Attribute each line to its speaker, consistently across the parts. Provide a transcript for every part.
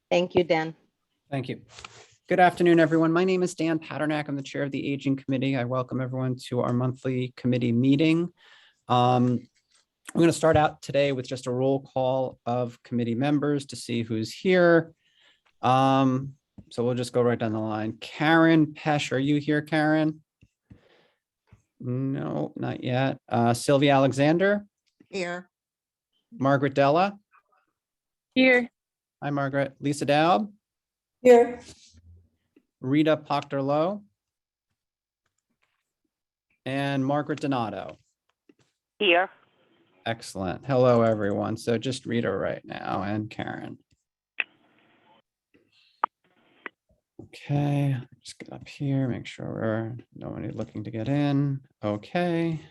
Speaker 1: Thank you, Dan.
Speaker 2: Thank you. Good afternoon, everyone. My name is Dan Paternak. I'm the chair of the Aging Committee. I welcome everyone to our monthly committee meeting. I'm going to start out today with just a roll call of committee members to see who's here. So we'll just go right down the line. Karen Pesh, are you here, Karen? No, not yet. Sylvia Alexander?
Speaker 3: Here.
Speaker 2: Margaret Della?
Speaker 4: Here.
Speaker 2: Hi, Margaret. Lisa Dowd?
Speaker 3: Here.
Speaker 2: Rita Proctor-Lowe? And Margaret Donato?
Speaker 4: Here.
Speaker 2: Excellent. Hello, everyone. So just Rita right now and Karen. Okay, just get up here, make sure we're nobody looking to get in. Okay.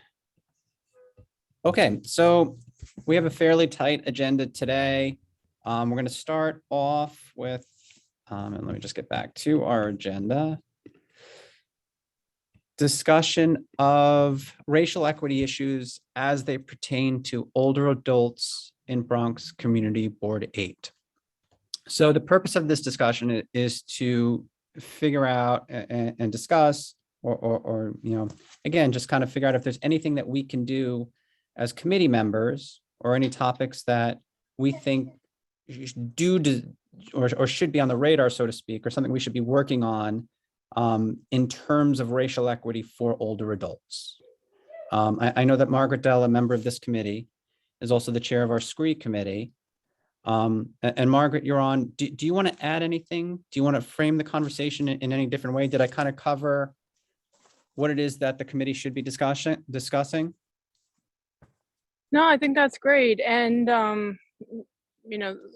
Speaker 2: Okay, so we have a fairly tight agenda today. We're going to start off with, and let me just get back to our agenda. Discussion of racial equity issues as they pertain to older adults in Bronx Community Board 8. So the purpose of this discussion is to figure out and discuss, or again, just kind of figure out if there's anything that we can do as committee members or any topics that we think or should be on the radar, so to speak, or something we should be working on in terms of racial equity for older adults. I know that Margaret Dell, a member of this committee, is also the chair of our SCREE committee. And Margaret, you're on. Do you want to add anything? Do you want to frame the conversation in any different way? Did I kind of cover what it is that the committee should be discussing?
Speaker 4: No, I think that's great. And,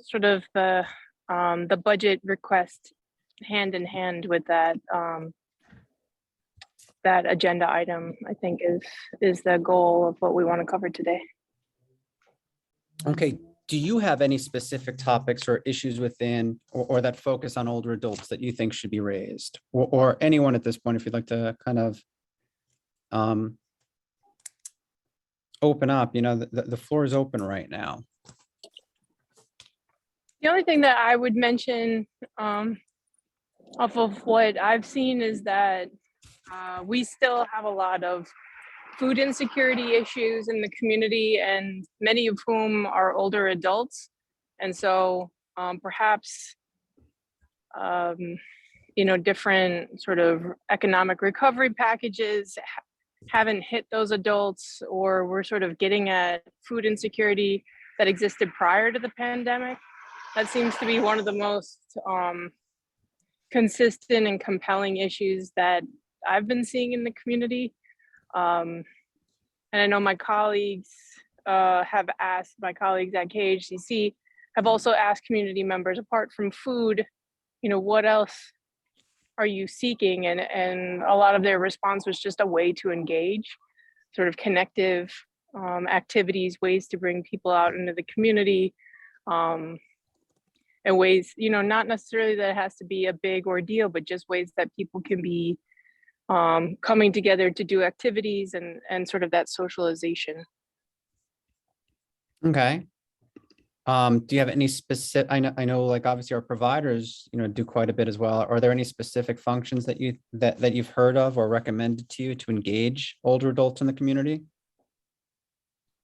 Speaker 4: sort of the budget request hand in hand with that, that agenda item, I think is the goal of what we want to cover today.
Speaker 2: Okay. Do you have any specific topics or issues within or that focus on older adults that you think should be raised, or anyone at this point, if you'd like to kind of open up, the floor is open right now.
Speaker 4: The only thing that I would mention off of what I've seen is that we still have a lot of food insecurity issues in the community, and many of whom are older adults. And so perhaps, different sort of economic recovery packages haven't hit those adults, or we're sort of getting at food insecurity that existed prior to the pandemic. That seems to be one of the most consistent and compelling issues that I've been seeing in the community. And I know my colleagues at KHCC have also asked community members, apart from food, what else are you seeking? And a lot of their response was just a way to engage, sort of connective activities, ways to bring people out into the community, and ways, not necessarily that it has to be a big ordeal, but just ways that people can be coming together to do activities and sort of that socialization.
Speaker 2: Okay. Do you have any specific, I know like obviously our providers, do quite a bit as well. Are there any specific functions that you've heard of or recommended to you to engage older adults in the community?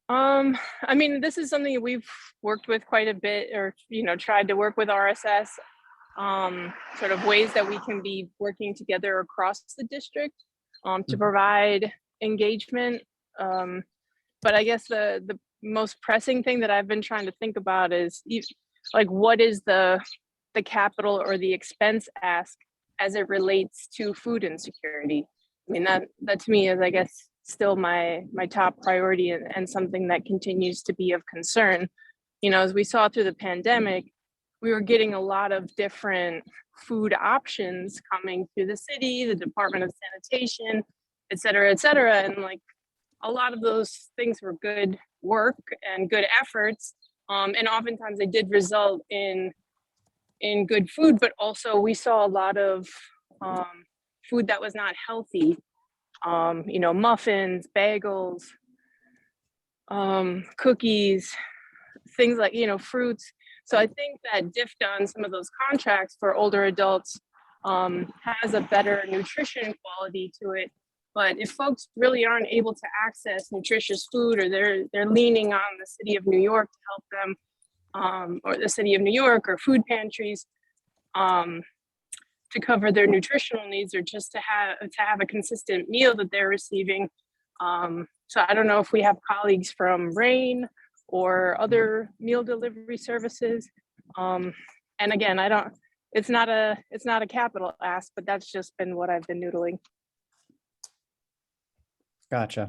Speaker 4: I mean, this is something we've worked with quite a bit, or, tried to work with RSS, sort of ways that we can be working together across the district to provide engagement. But I guess the most pressing thing that I've been trying to think about is like, what is the capital or the expense ask as it relates to food insecurity? I mean, that to me is, I guess, still my top priority, and something that continues to be of concern. As we saw through the pandemic, we were getting a lot of different food options coming through the city, the Department of Sanitation, et cetera, and like a lot of those things were good work and good efforts. And oftentimes they did result in good food, but also we saw a lot of food that was not healthy. Muffins, bagels, cookies, things like, fruits. So I think that DIFTA and some of those contracts for older adults has a better nutrition quality to it. But if folks really aren't able to access nutritious food, or they're leaning on the city of New York to help them, or the city of New York or food pantries to cover their nutritional needs, or just to have a consistent meal that they're receiving. So I don't know if we have colleagues from RAIN or other meal delivery services. And again, it's not a capital ask, but that's just been what I've been noodling.
Speaker 2: Gotcha.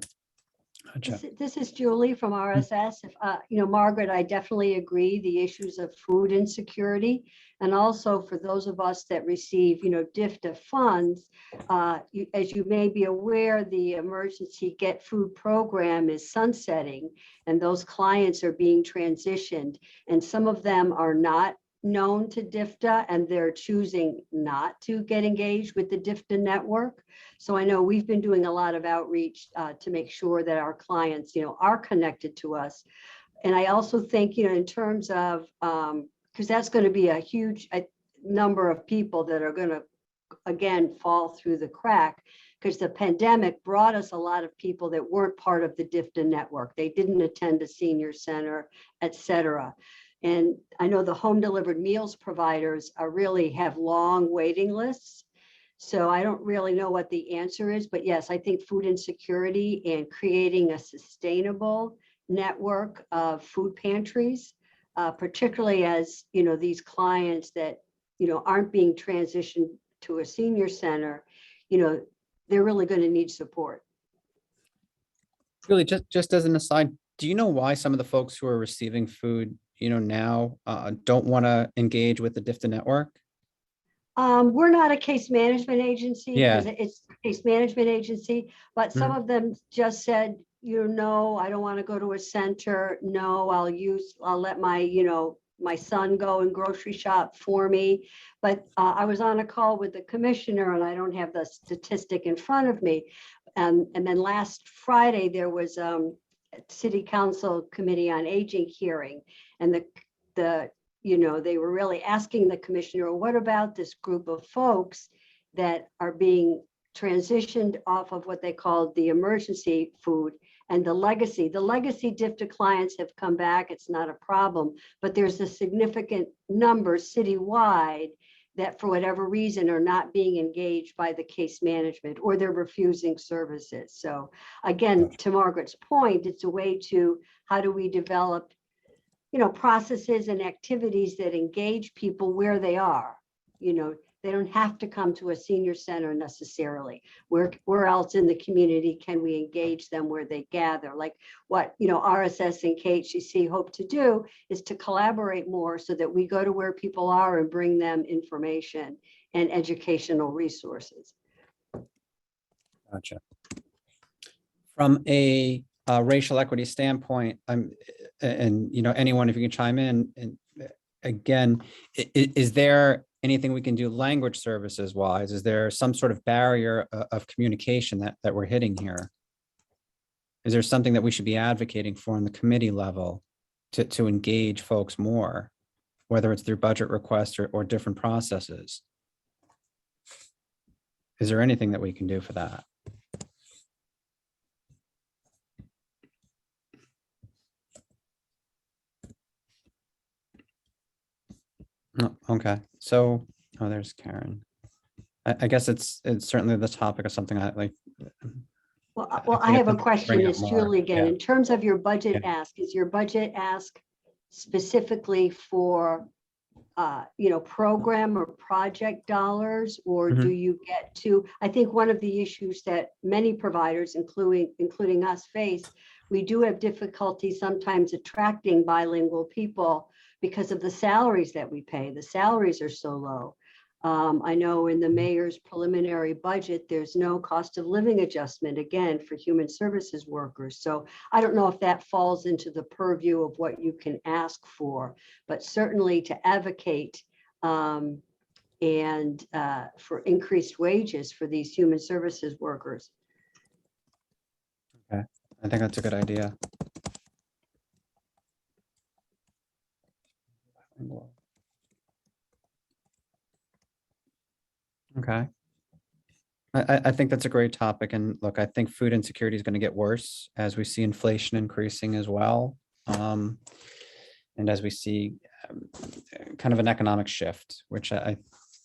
Speaker 1: This is Julie from RSS. If, Margaret, I definitely agree, the issues of food insecurity. And also for those of us that receive, DIFTA funds, as you may be aware, the Emergency Get Food program is sunsetting, and those clients are being transitioned. And some of them are not known to DIFTA, and they're choosing not to get engaged with the DIFTA network. So I know we've been doing a lot of outreach to make sure that our clients, are connected to us. And I also think, in terms of, because that's going to be a huge number of people that are going to, again, fall through the crack, because the pandemic brought us a lot of people that weren't part of the DIFTA network. They didn't attend a senior center, et cetera. And I know the home delivered meals providers really have long waiting lists. So I don't really know what the answer is, but yes, I think food insecurity and creating a sustainable network of food pantries, particularly as, these clients that, aren't being transitioned to a senior center, they're really going to need support.
Speaker 2: Really, just as an aside, do you know why some of the folks who are receiving food, now don't want to engage with the DIFTA network?
Speaker 1: We're not a case management agency.
Speaker 2: Yeah.
Speaker 1: Because it's a case management agency, but some of them just said, no, I don't want to go to a center. No, I'll let my, my son go and grocery shop for me. But I was on a call with the commissioner, and I don't have the statistic in front of me. And then last Friday, there was City Council Committee on Aging hearing, and they were really asking the commissioner, what about this group of folks that are being transitioned off of what they called the emergency food and the legacy. The legacy DIFTA clients have come back, it's not a problem, but there's a significant number citywide that for whatever reason are not being engaged by the case management, or they're refusing services. So again, to Margaret's point, it's a way to, how do we develop, processes and activities that engage people where they are? They don't have to come to a senior center necessarily. Where else in the community can we engage them where they gather? Like what, RSS and KHCC hope to do is to collaborate more so that we go to where people are and bring them information and educational resources.
Speaker 2: Gotcha. From a racial equity standpoint, anyone, if you can chime in, and again, is there anything we can do language services wise? Is there some sort of barrier of communication that we're hitting here? Is there something that we should be advocating for on the committee level to engage folks more, whether it's through budget requests or different processes? Is there anything that we can do for that? Oh, okay, so, there's Karen. I guess it's certainly the topic of something I like.
Speaker 1: Well, I have a question. It's Julie again.
Speaker 2: Yeah.
Speaker 1: In terms of your budget
Speaker 2: Yeah.
Speaker 1: ask, is your budget ask specifically for, program or project dollars, or do you get to, I think one of the issues that many providers, including us, face, we do have difficulty sometimes attracting bilingual people because of the salaries that we pay. The salaries are so low. I know in the mayor's preliminary budget, there's no cost of living adjustment, again, for human services workers. So I don't know if that falls into the purview of what you can ask for, but certainly to advocate and for increased wages for these human services workers.
Speaker 2: Okay, I think that's a good idea. Okay. I think that's a great topic. And look, I think food insecurity is going to get worse as we see inflation increasing as well. And as we see kind of an economic shift, which I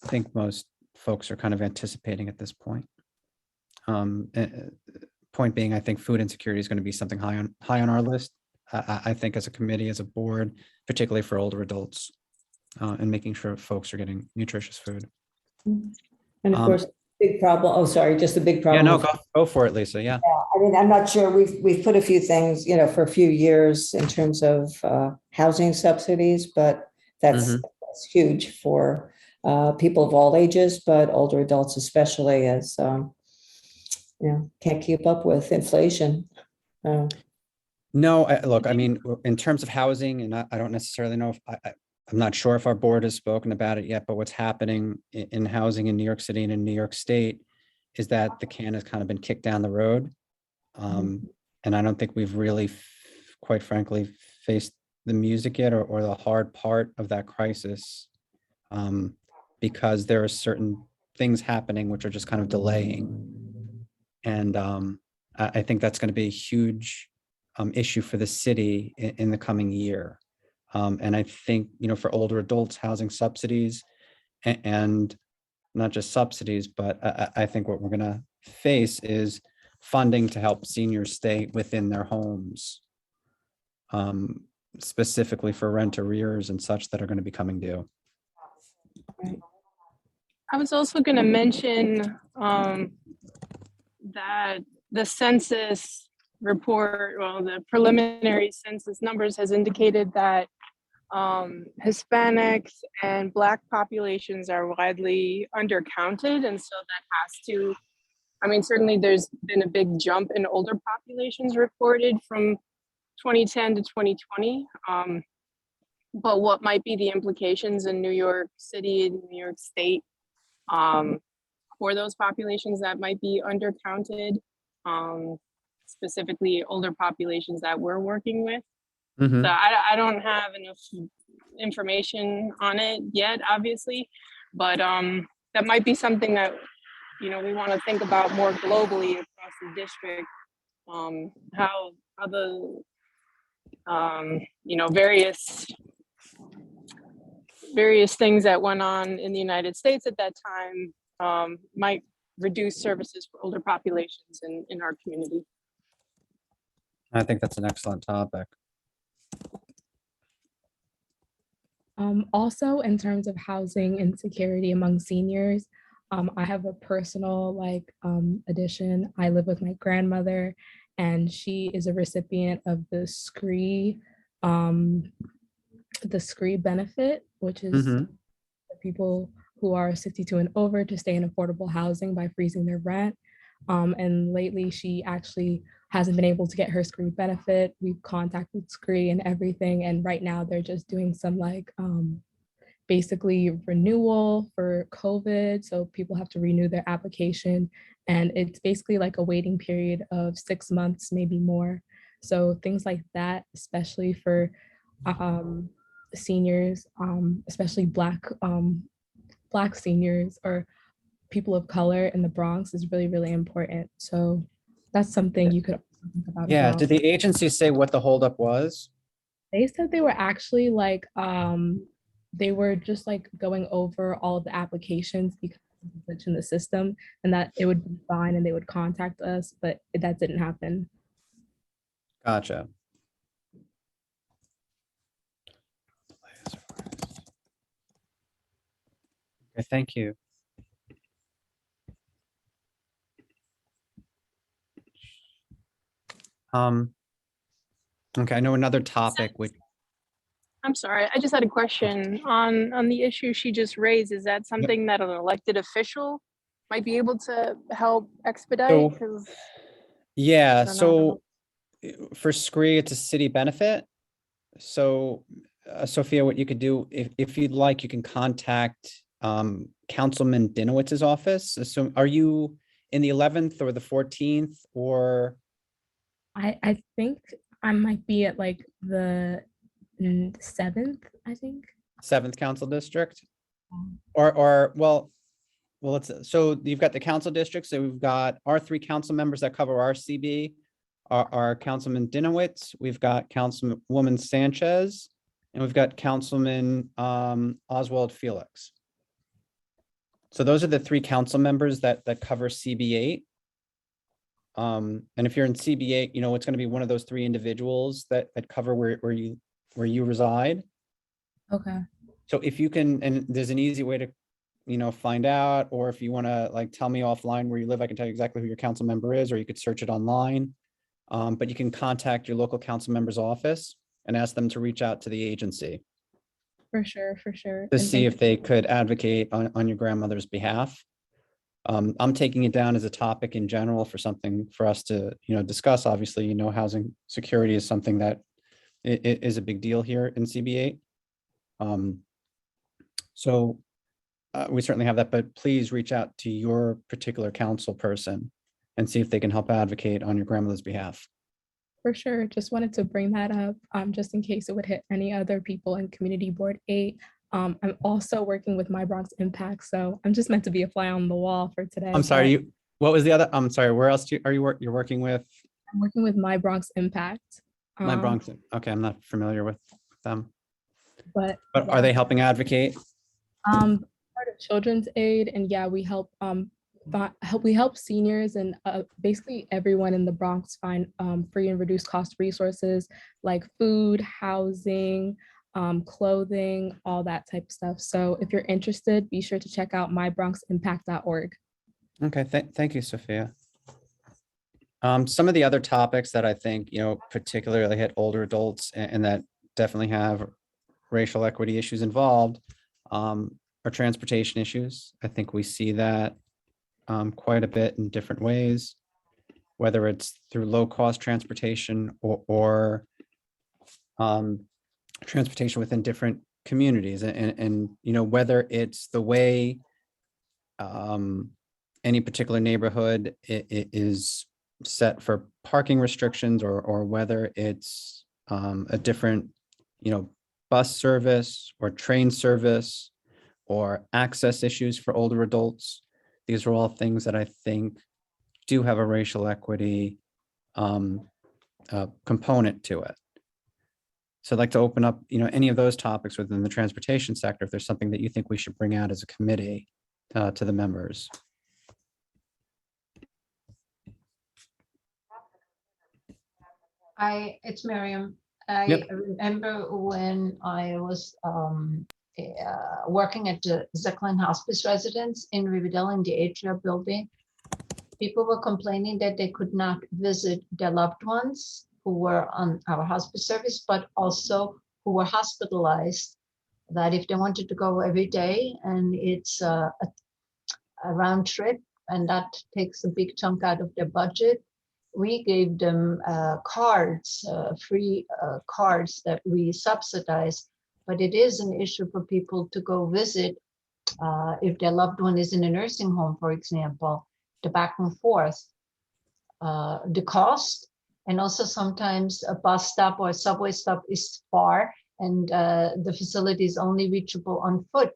Speaker 2: think most folks are kind of anticipating at this point. Point being, I think food insecurity is going to be something high on our list. I think as a committee, as a board, particularly for older adults, and making sure folks are getting nutritious food.
Speaker 3: And of course, big problem, oh, sorry, just a big
Speaker 2: Yeah,
Speaker 3: problem.
Speaker 2: no,
Speaker 3: with-
Speaker 2: go for it, Lisa. Yeah.
Speaker 3: I mean, I'm not sure, we've put a few things, for a few years in terms of housing subsidies, but that's huge for people of all ages, but older adults especially, as, can't keep up with inflation.
Speaker 2: No, look, I mean, in terms of housing, and I don't necessarily know if I'm not sure if our board has spoken about it yet, but what's happening in housing in New York City and in New York State is that the can has kind of been kicked down the road. And I don't think we've really, quite frankly, faced the music yet or the hard part of that crisis, because there are certain things happening which are just kind of delaying. And I think that's going to be a huge issue for the city in the coming year. And I think, for older adults, housing subsidies and not just subsidies, but I think what we're going to face is funding to help seniors stay within their homes, specifically for rent arrears and such that are going to be coming due.
Speaker 4: I was also going to mention that the census report, the preliminary census numbers has indicated that Hispanics and Black populations are widely undercounted. And so that has to, certainly there's been a big jump in older populations reported from 2010 to 2020. But what might be the implications in New York City and New York State for those populations that might be undercounted, specifically older populations that we're working with? So I don't have enough information on it yet, obviously, but that might be something that, we want to think about more globally across the district, how the, various things that went on in the United States at that time might reduce services for older populations in our community.
Speaker 2: I think that's an excellent topic.
Speaker 5: Also, in terms of housing insecurity among seniors, I have a personal addition. I live with my grandmother, and she is a recipient of the SCREE benefit, which is for people who are 62 and over to stay in affordable housing by freezing their rent. And lately, she actually hasn't been able to get her SCREE benefit. We've contacted SCREE and everything, and right now they're just doing some basically renewal for COVID. So people have to renew their application, and it's basically like a waiting period of 6 months, maybe more. So things like that, especially for seniors, especially Black seniors or people of color in the Bronx, is really, really important. So that's something you could also think about.
Speaker 2: Yeah.
Speaker 5: as well.
Speaker 2: Did the agency say what the holdup was?
Speaker 5: They said they were actually they were just going over all of the applications because it's in the system, and that it would be fine and they would contact us, but that didn't happen.
Speaker 2: Gotcha. Okay, thank you. Okay, I know another topic which,
Speaker 4: I'm sorry, I just had a question on the issue she just raised. Is that something that an elected official might be able to help expedite?
Speaker 2: So-
Speaker 4: 'Cause
Speaker 2: yeah,
Speaker 4: I don't
Speaker 2: so for SCREE, it's a city benefit. So Sophia, what you could do, if you'd like, you can contact Councilman Dinowitz's office. So are you in the 11th or the 14th or?
Speaker 5: I think I might be at the 7th, I think.
Speaker 2: 7th council district?
Speaker 5: Um,
Speaker 2: So you've got the council district, so we've got our 3 council members that cover our CB, our Councilman Dinowitz, we've got Councilwoman Sanchez, and we've got Councilman Oswald Felix. So those are the 3 council members that cover CB8. And if you're in CB8, it's going to be one of those 3 individuals that cover where you reside.
Speaker 5: Okay.
Speaker 2: So if you can, and there's an easy way to, find out, or if you want to like tell me offline where you live, I can tell you exactly who your council member is, or you could search it online. But you can contact your local council member's office and ask them to reach out to the agency
Speaker 5: For sure, for sure.
Speaker 2: to
Speaker 5: And
Speaker 2: see
Speaker 5: thank
Speaker 2: if they could advocate on your grandmother's behalf. I'm taking it down as a topic in general for something for us to, discuss. Obviously, housing security is something that is a big deal here in CB8. So we certainly have that, but please reach out to your particular council person and see if they can help advocate on your grandmother's behalf.
Speaker 5: For sure. Just wanted to bring that up, just in case it would hit any other people in Community Board 8. I'm also working with My Bronx Impact, so I'm just meant to be a fly on the wall for today.
Speaker 2: I'm sorry,
Speaker 5: but
Speaker 2: what was the other, I'm sorry, where else you're working with?
Speaker 5: I'm working with My Bronx Impact.
Speaker 2: My Bronx, okay, I'm not familiar with them,
Speaker 5: But
Speaker 2: but are they helping advocate?
Speaker 5: part of Children's Aid, and yeah, we help seniors and basically everyone in the Bronx find free and reduced cost resources like food, housing, clothing, all that type of stuff. So if you're interested, be sure to check out mybronximpact.org.
Speaker 2: Okay, thank you, Sophia. Some of the other topics that I think, particularly hit older adults and that definitely have racial equity issues involved are transportation issues. I think we see that quite a bit in different ways, whether it's through low-cost transportation or transportation within different communities, and whether it's the way any particular neighborhood is set for parking restrictions, or whether it's a different bus service or train service or access issues for older adults. These are all things that I think do have a racial equity component to it. So I'd like to open up, any of those topics within the transportation sector, if there's something that you think we should bring out as a committee to the members.
Speaker 6: It's Miriam. I
Speaker 2: Yep.
Speaker 6: remember when I was working at the Zeppelin Hospice residence in Riverdale in the Atria building. People were complaining that they could not visit their loved ones who were on our hospice service, but also who were hospitalized, that if they wanted to go every day and it's a round trip and that takes a big chunk out of their budget, we gave them cards, free cards that we subsidize. But it is an issue for people to go visit if their loved one is in a nursing home, for example, the back and forth, the cost, and also sometimes a bus stop or a subway stop is far and the facility is only reachable on foot.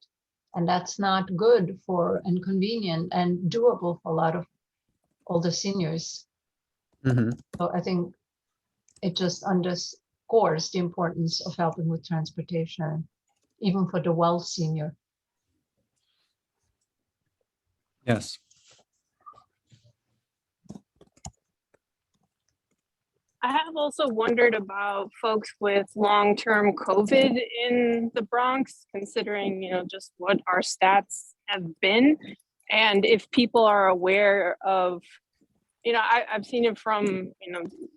Speaker 6: And that's not good for and convenient and doable for a lot of older seniors.
Speaker 2: Mm-hmm.
Speaker 6: So I think it just underscores the importance of helping with transportation, even for the well senior.
Speaker 2: Yes.
Speaker 4: I have also wondered about folks with long-term COVID in the Bronx, considering, just what our stats have been. And if people are aware of, I've seen it from,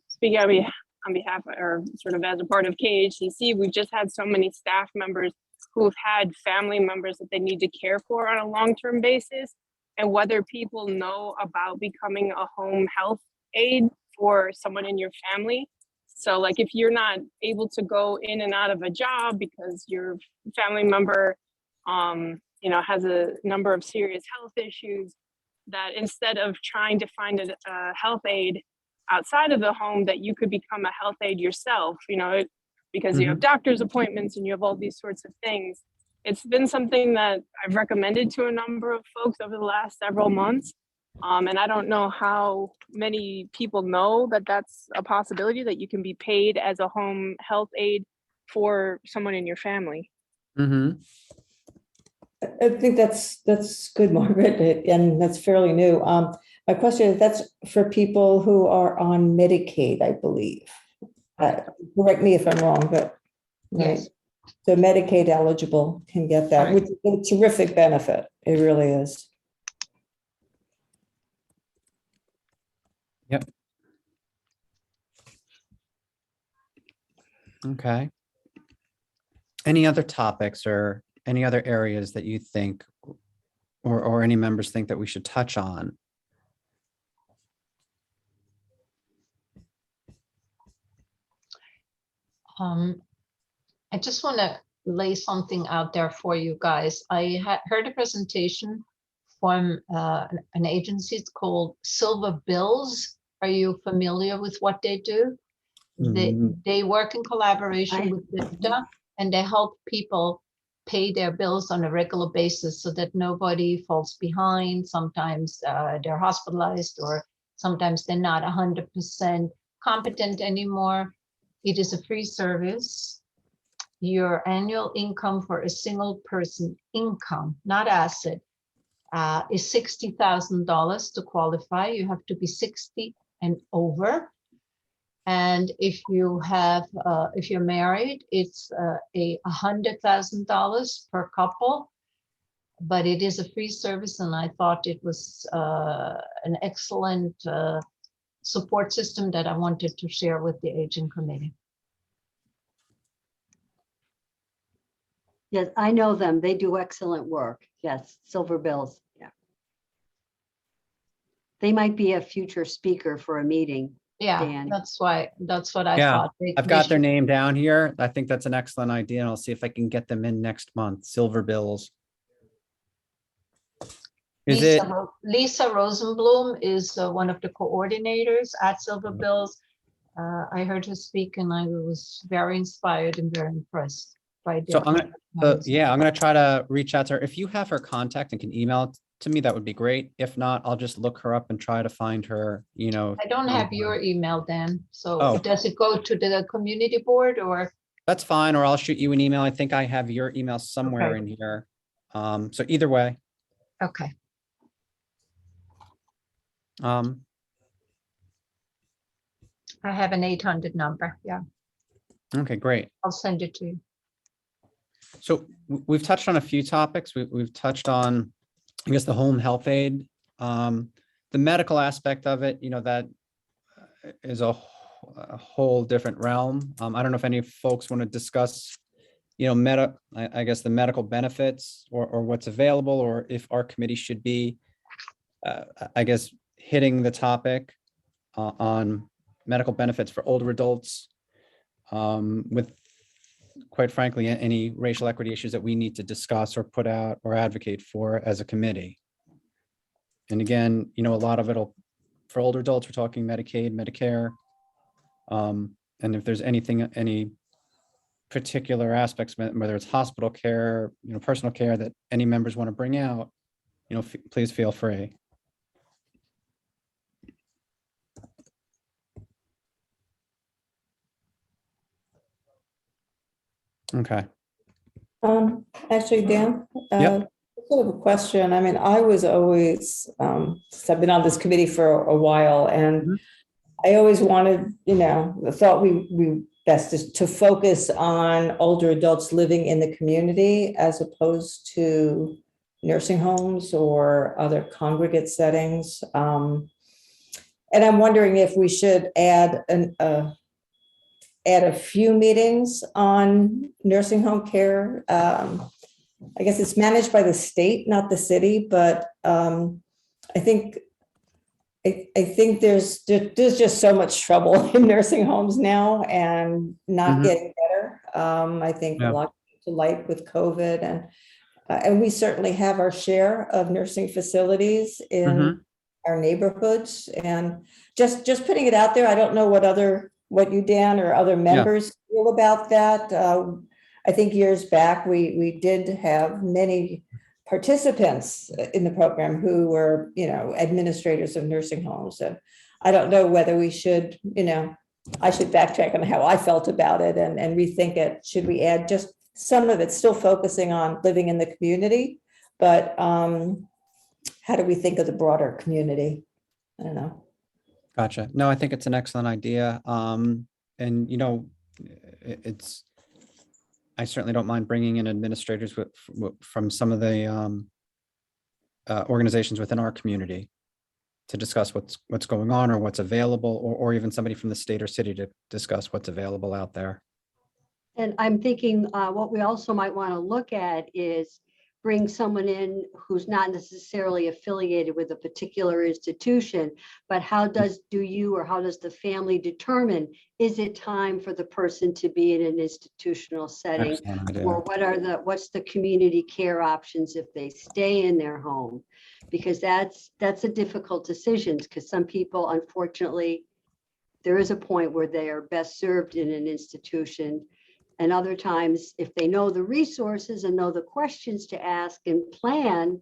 Speaker 4: speaking on behalf or sort of as a part of KHCC, we've just had so many staff members who've had family members that they need to care for on a long-term basis, and whether people know about becoming a home health aide for someone in your family. So like if you're not able to go in and out of a job because your family member has a number of serious health issues, that instead of trying to find a health aide outside of the home, that you could become a health aide yourself, because you have doctor's appointments and you have all these sorts of things. it's been something that I've recommended to a number of folks over the last several months. And I don't know how many people know that that's a possibility, that you can be paid as a home health aide for someone in your family.
Speaker 2: Mm-hmm.
Speaker 3: I think that's good, Margaret, and that's fairly new. My question is, that's for people who are on Medicaid, I believe. Correct me if I'm wrong, but right.
Speaker 6: Yes.
Speaker 3: So Medicaid eligible can get that,
Speaker 6: Right.
Speaker 3: which is a terrific benefit. It really is.
Speaker 2: Okay. Any other topics or any other areas that you think or any members think that we should touch on?
Speaker 6: I just want to lay something out there for you guys. I heard a presentation from an agency. It's called Silver Bills. Are you familiar with what they do? They work in collaboration with VIPTA, and they help people pay their bills on a regular basis so that nobody falls behind. Sometimes they're hospitalized, or sometimes they're not 100% competent anymore. It is a free service. Your annual income for a single person, income, not asset, is $60,000 to qualify. You have to be 60 and over. And if you have, if you're married, it's $100,000 per couple. But it is a free service, and I thought it was an excellent support system that I wanted to share with the aging committee.
Speaker 1: Yes, I know them. They do excellent work. Yes, Silver Bills. Yeah. They might be a future speaker for a meeting.
Speaker 6: Yeah,
Speaker 1: Dan.
Speaker 6: that's what I
Speaker 2: Yeah,
Speaker 6: thought.
Speaker 2: I've got their name down here. I think that's an excellent idea, and I'll see if I can get them in next month. Silver Bills. Is it?
Speaker 6: Lisa Rosenblum is one of the coordinators at Silver Bills. I heard her speak, and I was very inspired and very impressed by
Speaker 2: So
Speaker 6: their
Speaker 2: I'm gonna try to reach out to her. If you have her contact and can email it to me, that would be great. If not, I'll just look her up and try to find her, you know.
Speaker 6: I don't have your email, Dan. So
Speaker 2: Oh.
Speaker 6: does it go to the community board, or?
Speaker 2: That's fine, or I'll shoot you an email. I think I have your email somewhere
Speaker 6: Okay.
Speaker 2: in here. So either way.
Speaker 6: Okay.
Speaker 2: Um,
Speaker 6: I have an 800 number. Yeah,
Speaker 2: okay, great.
Speaker 6: I'll send it to you.
Speaker 2: So we've touched on a few topics. We've touched on, I guess, the home health aid, the medical aspect of it, you know, that is a whole different realm. I don't know if any folks want to discuss, you know, I guess the medical benefits or what's available, or if our committee should be, I guess, hitting the topic on medical benefits for older adults, with, quite frankly, any racial equity issues that we need to discuss or put out or advocate for as a committee. And again, you know, a lot of it'll, for older adults, we're talking Medicaid, Medicare. And if there's anything, any particular aspects, whether it's hospital care, you know, personal care, that any members want to bring out, you know, please feel free. Okay.
Speaker 3: Actually, Dan,
Speaker 2: Yep.
Speaker 3: sort of a question. I mean, I was always, since I've been on this committee for a while, and
Speaker 2: Mhm.
Speaker 3: I always wanted, you know, the thought we best is to focus on older adults living in the community as opposed to nursing homes or other congregate settings. And I'm wondering if we should add a few meetings on nursing home care. I guess it's managed by the state, not the city, but I think there's just so much trouble in nursing homes now and not
Speaker 2: Mhm.
Speaker 3: getting better. I think
Speaker 2: Yeah.
Speaker 3: a lot to light with COVID, and we certainly have our share of nursing facilities in
Speaker 2: Mhm.
Speaker 3: our neighborhoods. And just putting it out there, I don't know what you, Dan, or other members feel about that. I think years back, we did have many participants in the program who were, administrators of nursing homes. And I don't know whether we should, I should backtrack on how I felt about it and rethink it. Should we add just some of it, still focusing on living in the community? But how do we think of the broader community? I don't know.
Speaker 2: Gotcha. No, I think it's an excellent idea. And it's, I certainly don't mind bringing in administrators from some of the organizations within our community to discuss what's going on or what's available, or even somebody from the state or city to discuss what's available out there.
Speaker 1: And I'm thinking what we also might want to look at is bring someone in who's not necessarily affiliated with a particular institution, but how does the family determine, is it time for the person to be in an institutional setting?
Speaker 2: Excellent idea.
Speaker 1: Or what's the community care options if they stay in their home? Because that's a difficult decision, because some people, unfortunately, there is a point where they are best served in an institution. And other times, if they know the resources and know the questions to ask and plan,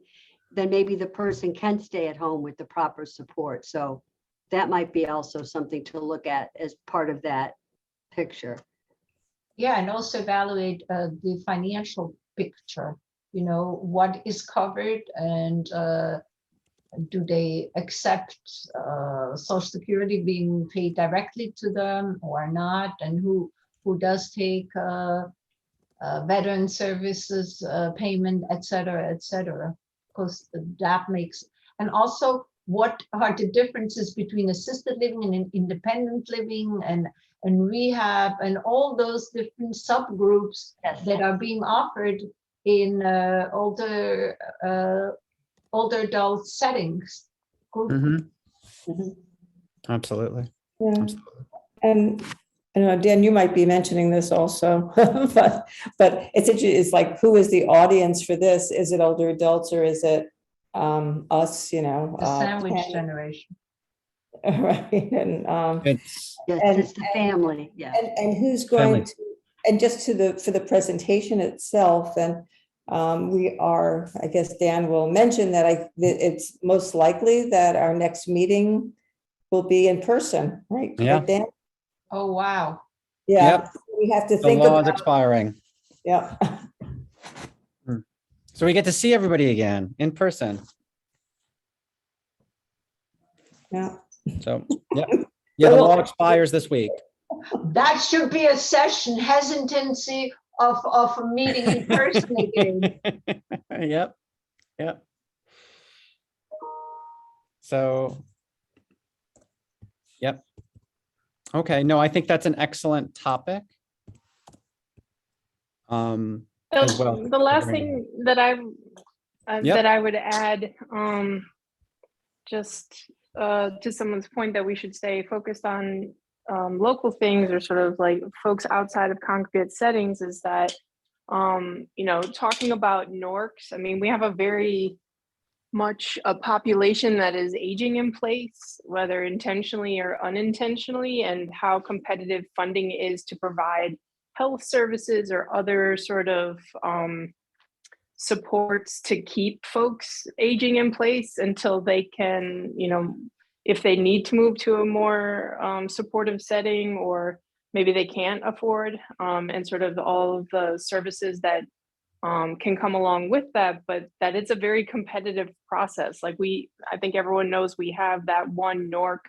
Speaker 1: then maybe the person can stay at home with the proper support. So that might be also something to look at as part of that picture.
Speaker 6: Yeah, and also evaluate the financial picture, what is covered, and do they accept Social Security being paid directly to them or not, and who does take veteran services payment, et cetera, because that makes, and also what are the differences between assisted living and independent living and rehab and all those different subgroups
Speaker 1: Yes.
Speaker 6: that are being offered in older adult settings.
Speaker 2: Mhm.
Speaker 3: Mhm.
Speaker 2: Absolutely.
Speaker 3: Yeah.
Speaker 2: Absolutely.
Speaker 3: And I know, Dan, you might be mentioning this also, but it's interesting. It's like, who is the audience for this? Is it older adults or is it us?
Speaker 6: The sandwich
Speaker 3: parents?
Speaker 6: generation.
Speaker 3: Right, and
Speaker 2: It's
Speaker 1: Yes,
Speaker 3: And-
Speaker 1: it's the family, yeah.
Speaker 3: and who's going
Speaker 2: Family.
Speaker 3: to, and just for the presentation itself, and we are, I guess Dan will mention that it's most likely that our next meeting will be in person, right?
Speaker 2: Yeah.
Speaker 3: Right, Dan?
Speaker 6: Oh, wow.
Speaker 3: Yeah,
Speaker 2: Yep.
Speaker 3: we have to
Speaker 2: the
Speaker 3: think
Speaker 2: law is
Speaker 3: about,
Speaker 2: expiring.
Speaker 3: yeah.
Speaker 2: So we get to see everybody again in person.
Speaker 3: Yeah.
Speaker 2: So, yeah. Yeah, the law expires this week.
Speaker 6: That should be a session, hesitancy of a meeting in person again.
Speaker 2: Yep, yep. So, yep. Okay, no, I think that's an excellent topic. As well.
Speaker 4: The last thing that I would add, just to someone's point that we should stay focused on local things or sort of like folks outside of congregate settings, is that talking about NORCs, I mean, we have a very much a population that is aging in place, whether intentionally or unintentionally, and how competitive funding is to provide health services or other sort of supports to keep folks aging in place until they can, if they need to move to a more supportive setting, or maybe they can't afford, and sort of all of the services that can come along with that, but that it's a very competitive process. Like I think everyone knows we have that one NORC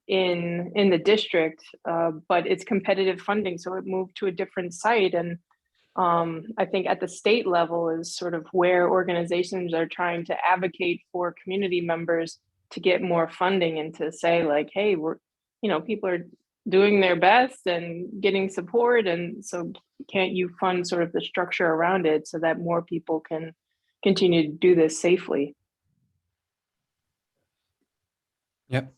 Speaker 4: in the district, but it's competitive funding, so it moved to a different site. And I think at the state level is sort of where organizations are trying to advocate for community members to get more funding and to say like, hey, people are doing their best and getting support, and so can't you fund sort of the structure around it so that more people can continue to do this safely?
Speaker 2: Yep.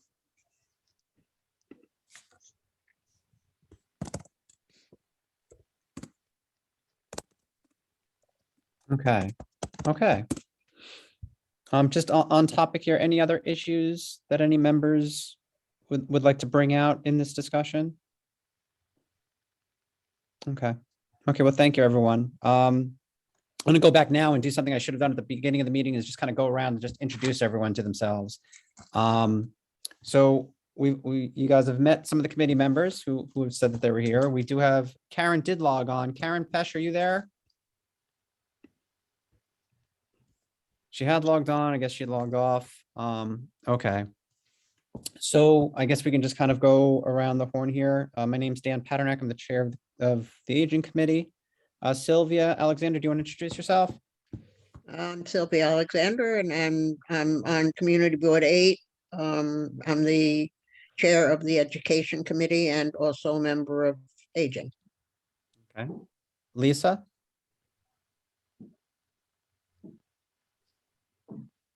Speaker 2: Okay. Just on topic here, any other issues that any members would like to bring out in this discussion? Okay. Okay, well, thank you, everyone. I'm going to go back now and do something I should have done at the beginning of the meeting, is just kind of go around and just introduce everyone to themselves. So you guys have met some of the committee members who have said that they were here. We do have, Karen did log on. Karen Pesh, are you there? She had logged on. I guess she logged off. Okay. So I guess we can just kind of go around the horn here. My name's Dan Paternak. I'm the chair of the Aging Committee. Sylvia Alexander, do you want to introduce yourself?
Speaker 7: I'm Sylvia Alexander, and I'm on Community Board 8. I'm the chair of the Education Committee and also a member of Aging.
Speaker 2: Okay. Lisa?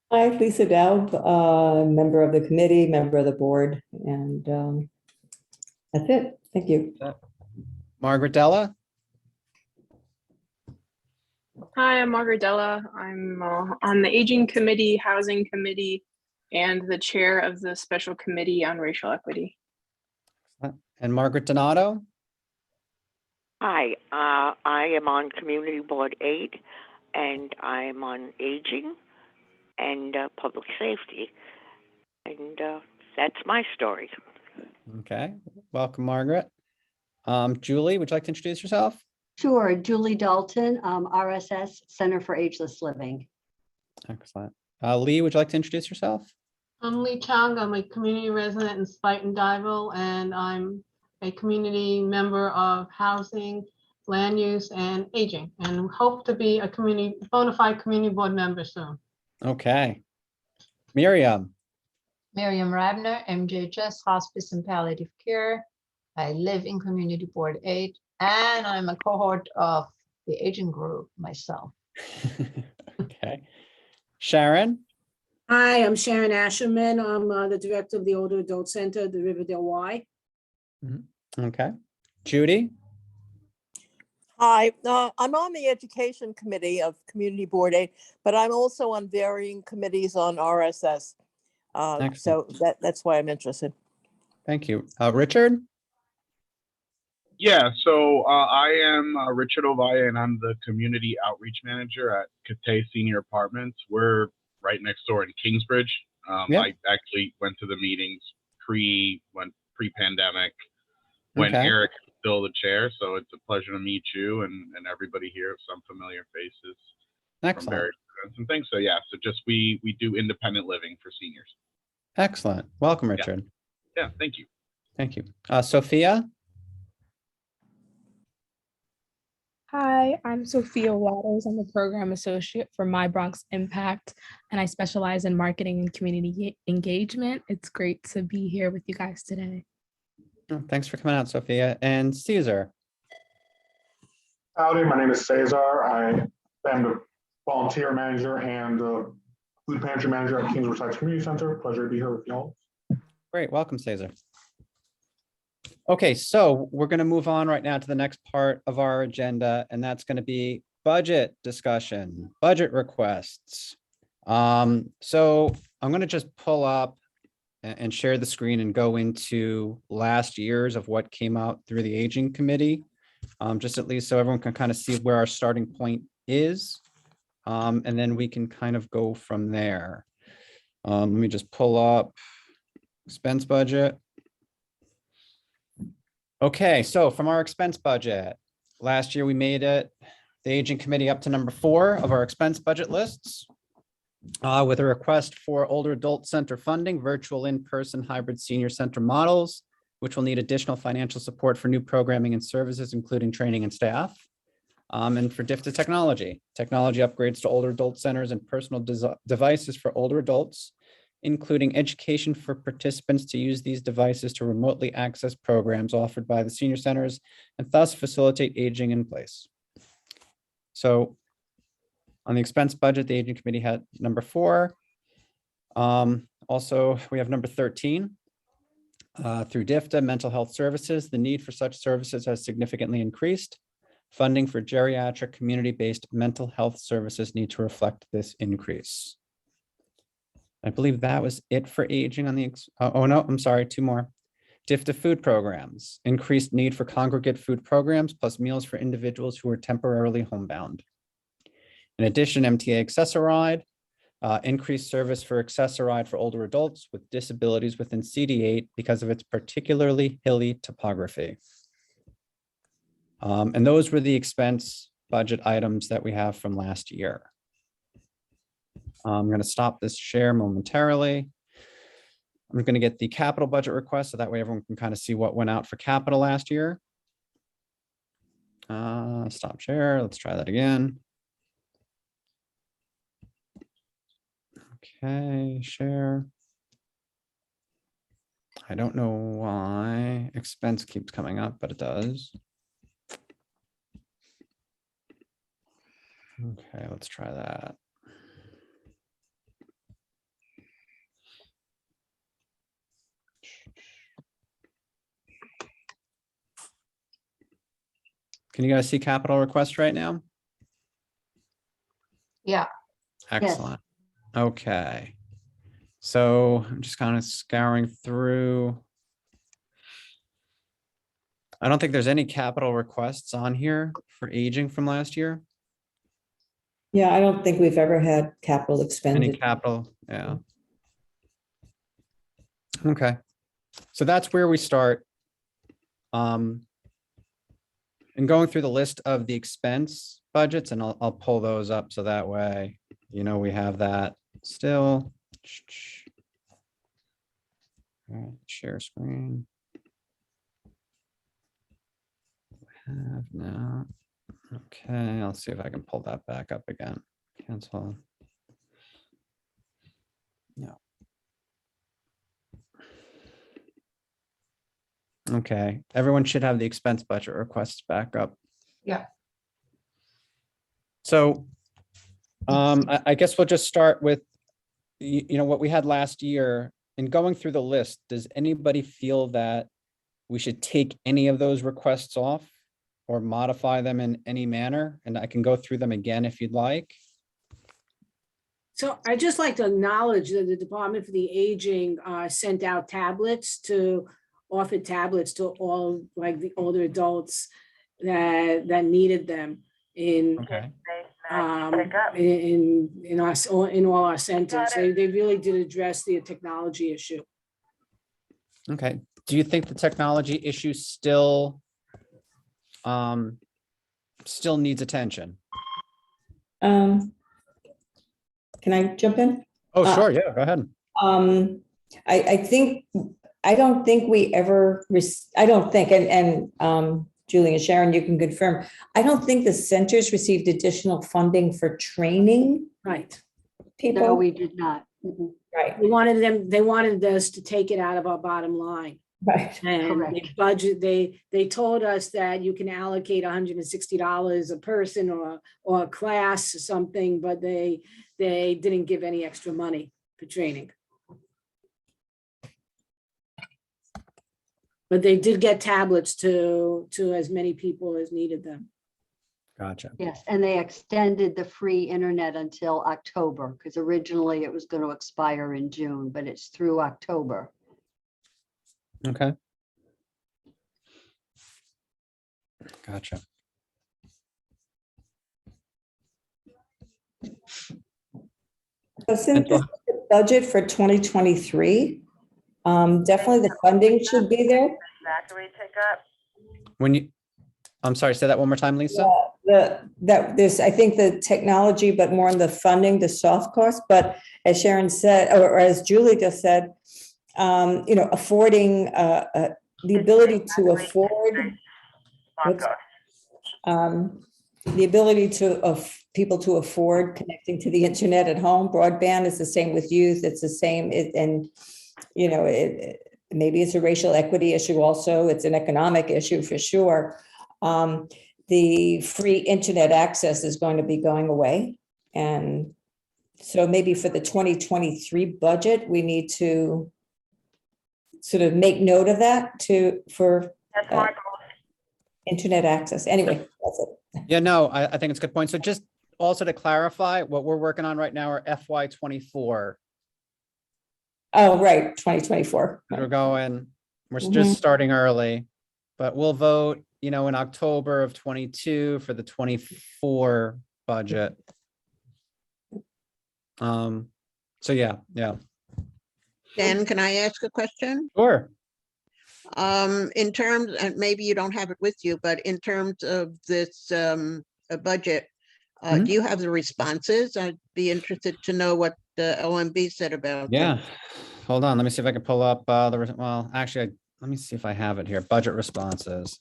Speaker 3: Hi, Lisa Daub, member of the committee, member of the board, and that's it. Thank you.
Speaker 2: Margaret Della?
Speaker 4: Hi, I'm Margaret Della. I'm on the Aging Committee, Housing Committee, and the chair of the Special Committee on Racial Equity.
Speaker 2: And Margaret Donato?
Speaker 8: Hi, I am on Community Board 8, and I'm on Aging and Public Safety. And that's my story.
Speaker 2: Okay, welcome, Margaret. Julie, would you like to introduce yourself?
Speaker 1: Sure, Julie Dalton, RSS, Center for Ageless Living.
Speaker 2: Excellent. Lee, would you like to introduce yourself?
Speaker 9: I'm Lee Chung. I'm a community resident in Spuyten Duyvil, and I'm a community member of Housing, Land Use, and Aging, and hope to be a bona fide community board member soon.
Speaker 2: Okay. Miriam?
Speaker 6: Miriam Rabner, MJHS Hospice and Palliative Care. I live in Community Board 8, and I'm a cohort of the Aging Group myself.
Speaker 2: Okay. Sharon?
Speaker 10: Hi, I'm Sharon Asherman. I'm the director of the Older Adult Center, the Riverdale Y.
Speaker 2: Okay. Judy?
Speaker 11: Hi, I'm on the Education Committee of Community Board 8, but I'm also on varying committees on RSS. So that's why I'm interested.
Speaker 2: Thank you. Richard?
Speaker 12: Yeah, so I am Richard Ovaya, and I'm the Community Outreach Manager at Cathay Senior Apartments. We're right next door in Kingsbridge.
Speaker 2: Yep.
Speaker 12: I actually went to the meetings pre-pandemic when
Speaker 2: Okay.
Speaker 12: Eric was still the chair, so it's a pleasure to meet you and everybody here, some familiar faces from
Speaker 2: Excellent.
Speaker 12: various events and things. So yeah, so just we do independent living for seniors.
Speaker 2: Excellent. Welcome, Richard.
Speaker 12: Yeah, thank you.
Speaker 2: Thank you. Sophia?
Speaker 5: Hi, I'm Sophia Waters. I'm a program associate for My Bronx Impact, and I specialize in marketing and community engagement. It's great to be here with you guys today.
Speaker 2: Oh, thanks for coming out, Sophia. And Caesar?
Speaker 13: Howdy, my name is Cesar. I am the volunteer manager and the food pantry manager at Kingsbridge Heights Community Center. Pleasure to be here with y'all.
Speaker 2: Great. Welcome, Caesar. Okay, so we're going to move on right now to the next part of our agenda, and that's going to be budget discussion, budget requests. So I'm going to just pull up and share the screen and go into last year's of what came out through the Aging Committee, just at least so everyone can kind of see where our starting point is. And then we can kind of go from there. Let me just pull up expense budget. Okay, so from our expense budget, last year we made it, the Aging Committee, up to number 4 of our expense budget lists with a request for older adult center funding, virtual in-person hybrid senior center models, which will need additional financial support for new programming and services, including training and staff. And for DIFTA technology upgrades to older adult centers and personal devices for older adults, including education for participants to use these devices to remotely access programs offered by the senior centers and thus facilitate aging in place. So on the expense budget, the Aging Committee had number 4. Also, we have number 13. Through DIFTA mental health services, the need for such services has significantly increased. Funding for geriatric community-based mental health services need to reflect this increase. I believe that was it for aging on the, oh no, I'm sorry, 2 more. DIFTA food programs, increased need for congregate food programs plus meals for individuals who are temporarily homebound. In addition, MTA Accessoride, increased service for Accessoride for older adults with disabilities within CD8 because of its particularly hilly topography. And those were the expense budget items that we have from last year. I'm going to stop this share momentarily. I'm going to get the capital budget request so that way everyone can kind of see what went out for capital last year. Stop share. Let's try that again. Okay, share. I don't know why expense keeps coming up, but it does. Okay, let's try that. Can you guys see capital request right now?
Speaker 6: Yeah.
Speaker 2: Excellent. Okay. So I'm just kind of scouring through. I don't think there's any capital requests on here for aging from last year.
Speaker 3: Yeah, I don't think we've ever had capital
Speaker 2: Any
Speaker 3: expended.
Speaker 2: capital, yeah. Okay, so that's where we start. And going through the list of the expense budgets, and I'll pull those up so that way, you know, we have that still. All right, share screen. Have now. Okay, I'll see if I can pull that back up again. Cancel. No. Okay, everyone should have the expense budget requests back up.
Speaker 6: Yeah.
Speaker 2: So I guess we'll just start with, you know, what we had last year. In going through the list, does anybody feel that we should take any of those requests off or modify them in any manner? And I can go through them again if you'd like.
Speaker 10: So I'd just like to acknowledge that the Department for the Aging sent out offered tablets to all, like, the older adults that needed them in all our centers. They really did address the technology issue.
Speaker 2: Okay, do you think the technology issue still needs attention?
Speaker 3: Can I jump in?
Speaker 2: Oh, sure, yeah, go ahead.
Speaker 3: I don't think we ever, and Julie and Sharon, you can confirm, I don't think the centers received additional funding for training
Speaker 10: Right.
Speaker 3: people.
Speaker 1: No, we did not. Mm-mm.
Speaker 3: Right,
Speaker 10: They wanted us to take it out of our bottom line.
Speaker 3: right.
Speaker 10: And they told us that you can allocate $160 a person or a class or something, but they didn't give any extra money for training. But they did get tablets to as many people as needed them.
Speaker 2: Gotcha.
Speaker 1: Yes, and they extended the free internet until October, because originally it was going to expire in June, but it's through October.
Speaker 2: Okay. Gotcha.
Speaker 3: So since this is the budget for 2023, definitely the funding should be there.
Speaker 2: When you, I'm sorry, say that one more time, Lisa?
Speaker 3: I think the technology, but more on the funding, the soft cost, but as Sharon said, or as Julie just said, affording the ability to afford. The ability of people to afford connecting to the internet at home. Broadband is the same with youth. It's the same, maybe it's a racial equity issue also. It's an economic issue for sure. The free internet access is going to be going away. And so maybe for the 2023 budget, we need to sort of make note of that for internet access. Anyway, that's it.
Speaker 2: Yeah, no, I think it's a good point. So just also to clarify, what we're working on right now are FY24.
Speaker 3: Oh, right, 2024.
Speaker 2: We're going We're
Speaker 3: Mhm.
Speaker 2: just starting early, but we'll vote, in October of 22 for the 24 budget. So yeah.
Speaker 7: Dan, can I ask a question?
Speaker 2: Sure.
Speaker 7: In terms, and maybe you don't have it with you, but in terms of this budget,
Speaker 2: Mhm.
Speaker 7: do you have the responses? I'd be interested to know what the OMB said about them.
Speaker 2: Yeah. Hold on. Let me see if I can pull up well, actually, let me see if I have it here. Budget responses.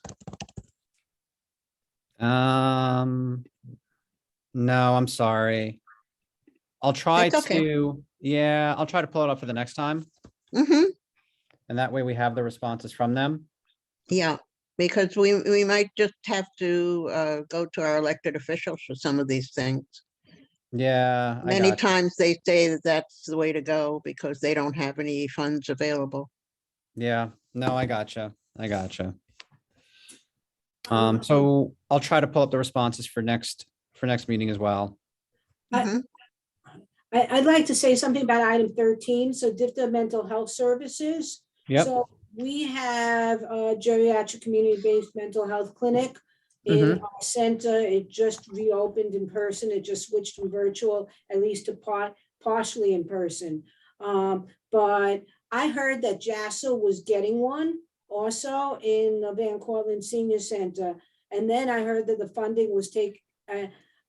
Speaker 2: No, I'm sorry. I'll try
Speaker 7: It's okay.
Speaker 2: I'll try to pull it up for the next time.
Speaker 7: Mm-hmm.
Speaker 2: And that way we have the responses from them.
Speaker 7: Yeah, because we might just have to go to our elected officials for some of these things.
Speaker 2: Yeah.
Speaker 7: Many times they say that that's the way to go because they don't have any funds available.
Speaker 2: Yeah, no, I gotcha. So I'll try to pull up the responses for next meeting as well.
Speaker 7: Mhm.
Speaker 10: I'd like to say something about item 13, so DIFTA Mental Health Services.
Speaker 2: Yep.
Speaker 10: So we have a geriatric community-based mental health clinic in our center. It just reopened in person. It just switched from virtual, at least to partially in person. But I heard that JASA was getting one also in the Van Cortlandt Senior Center. And then I heard that the funding was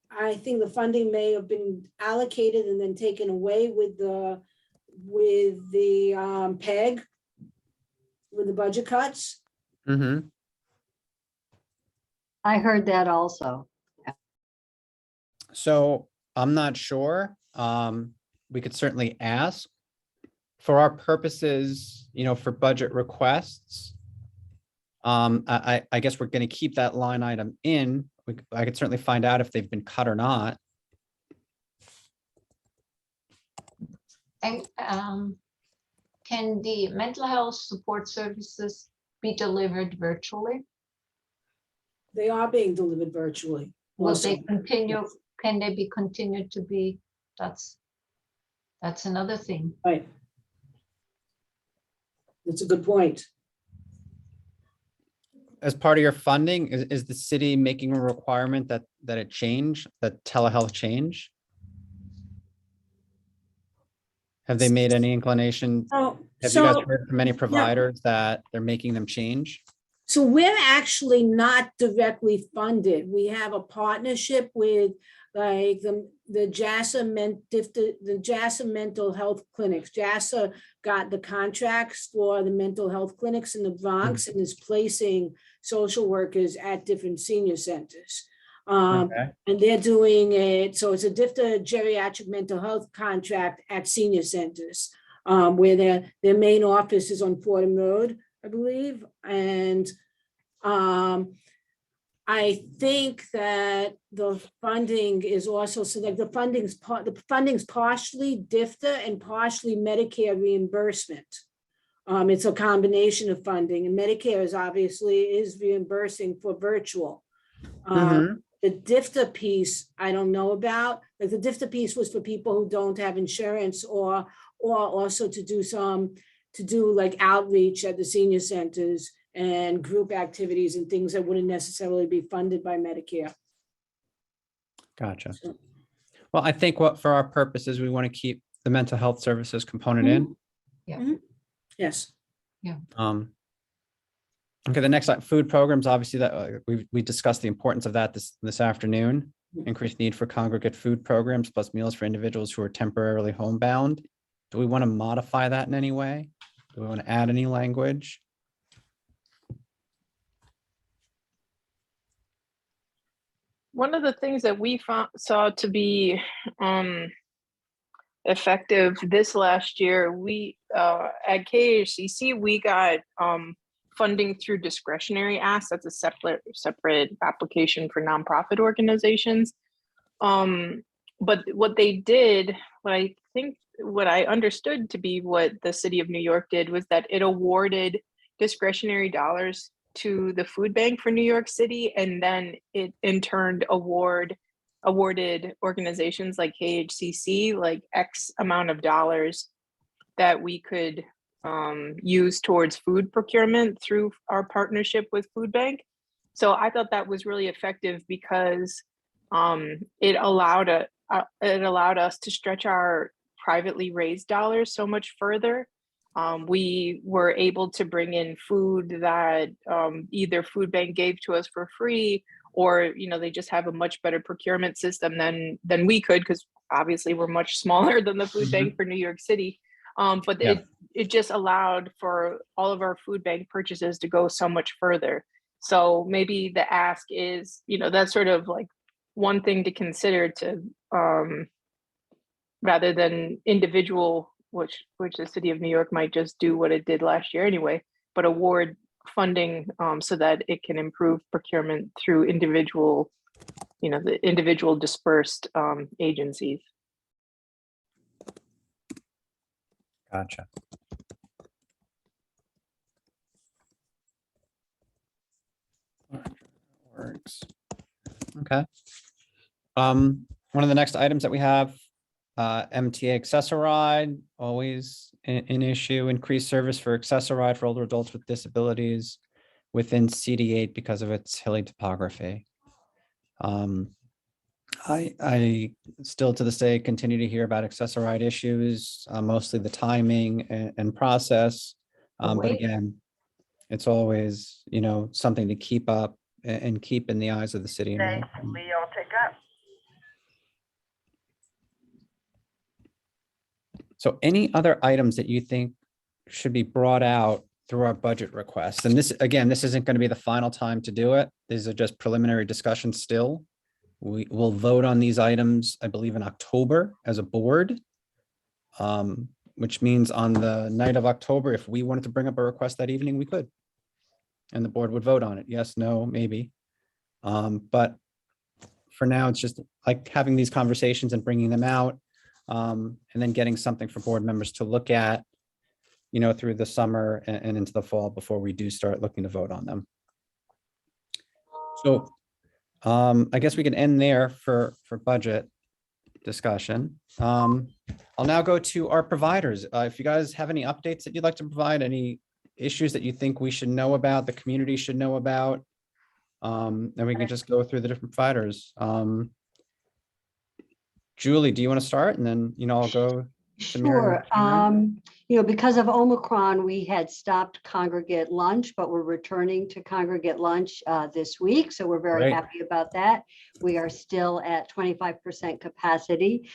Speaker 10: I think the funding may have been allocated and then taken away with the PEG, with the budget cuts.
Speaker 2: Mm-hmm.
Speaker 1: I heard that also.
Speaker 2: So I'm not sure. We could certainly ask. For our purposes, for budget requests, I guess we're going to keep that line item in. I could certainly find out if they've been cut or not.
Speaker 6: And can the mental health support services be delivered virtually?
Speaker 10: They are being delivered virtually.
Speaker 6: Will
Speaker 10: also.
Speaker 6: they continue? Can they be continued to be? That's another thing.
Speaker 10: Right. That's a good point.
Speaker 2: As part of your funding, is the city making a requirement that it change, that telehealth change? Have they made any inclination?
Speaker 10: Oh,
Speaker 2: Have you guys
Speaker 10: so
Speaker 2: heard from any providers that they're making them change?
Speaker 10: So we're actually not directly funded. We have a partnership with like the JASA mental health clinics. JASA got the contracts for the mental health clinics in the Bronx and is placing social workers at different senior centers.
Speaker 2: Okay.
Speaker 10: And they're doing it, so it's a DIFTA geriatric mental health contract at senior centers, where their main office is on Fordham Road, I believe. And I think that the funding is also, so like the funding's partially DIFTA and partially Medicare reimbursement. It's a combination of funding, and Medicare is reimbursing for virtual. The DIFTA piece, I don't know about. Like the DIFTA piece was for people who don't have insurance, or also to do like outreach at the senior centers and group activities and things that wouldn't necessarily be funded by Medicare.
Speaker 2: Gotcha. Well, I think for our purposes, we want to keep the mental health services component in.
Speaker 6: Yeah.
Speaker 10: Yes.
Speaker 6: Yeah.
Speaker 2: Okay, the next slide, food programs, obviously that we discussed the importance of that this afternoon. Increased need for congregate food programs plus meals for individuals who are temporarily homebound. Do we want to modify that in any way? Do we want to add any language?
Speaker 4: One of the things that we saw to be effective this last year, we at KHCC, we got funding through discretionary asks. That's a separate application for nonprofit organizations. But what they did, what I understood to be what the city of New York did, was that it awarded discretionary dollars to the food bank for New York City, and then it in turn awarded organizations like KHCC like X amount of dollars that we could use towards food procurement through our partnership with Food Bank. So I thought that was really effective because it allowed us to stretch our privately raised dollars so much further. We were able to bring in food that either Food Bank gave to us for free, or they just have a much better procurement system than we could, because obviously we're much smaller than the Food Bank for New York City. But
Speaker 2: Yeah.
Speaker 4: it just allowed for all of our Food Bank purchases to go so much further. So maybe the ask is, that's sort of like one thing to consider, to rather than individual, which the city of New York might just do what it did last year anyway, but award funding so that it can improve procurement through individual, the individual dispersed agencies.
Speaker 2: Gotcha. Works. Okay. One of the next items that we have, MTA Accessoride, always an issue. Increased service for Accessoride for older adults with disabilities within CD8 because of its hilly topography. I still to this day continue to hear about Accessoride issues, mostly the timing and process. But
Speaker 1: Wait.
Speaker 2: again, it's always, something to keep up and keep in the eyes of the city. and- So any other items that you think should be brought out through our budget requests? And this, again, this isn't going to be the final time to do it. These are just preliminary discussions still. We will vote on these items, I believe, in October as a board. Which means on the night of October, if we wanted to bring up a request that evening, we could. And the board would vote on it. Yes, no, maybe. But for now, it's just like having these conversations and bringing them out. And then getting something for board members to look at, through the summer and into the fall before we do start looking to vote on them. So I guess we can end there for budget discussion. I'll now go to our providers. If you guys have any updates that you'd like to provide, any issues that you think we should know about, the community should know about, then we can just go through the different providers. Julie, do you want to start? And then, I'll go to Mary.
Speaker 1: Sure. Because of Omicron, we had stopped congregate lunch, but we're returning to congregate lunch this week. So we're very
Speaker 2: Great.
Speaker 1: happy about that. We are still at 25% capacity.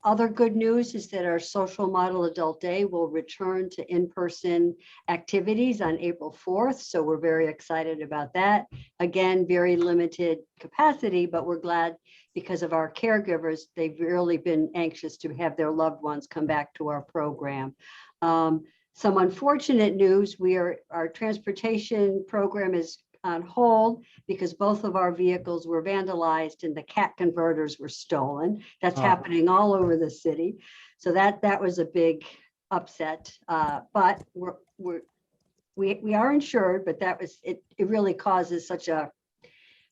Speaker 1: Other good news is that our social model adult day will return to in-person activities on April 4th. So we're very excited about that. Again, very limited capacity, but we're glad because of our caregivers. They've really been anxious to have their loved ones come back to our program. Some unfortunate news, our transportation program is on hold because both of our vehicles were vandalized and the cat converters were stolen. That's happening all over the city. So that was a big upset. But we are insured, but that was it really causes such a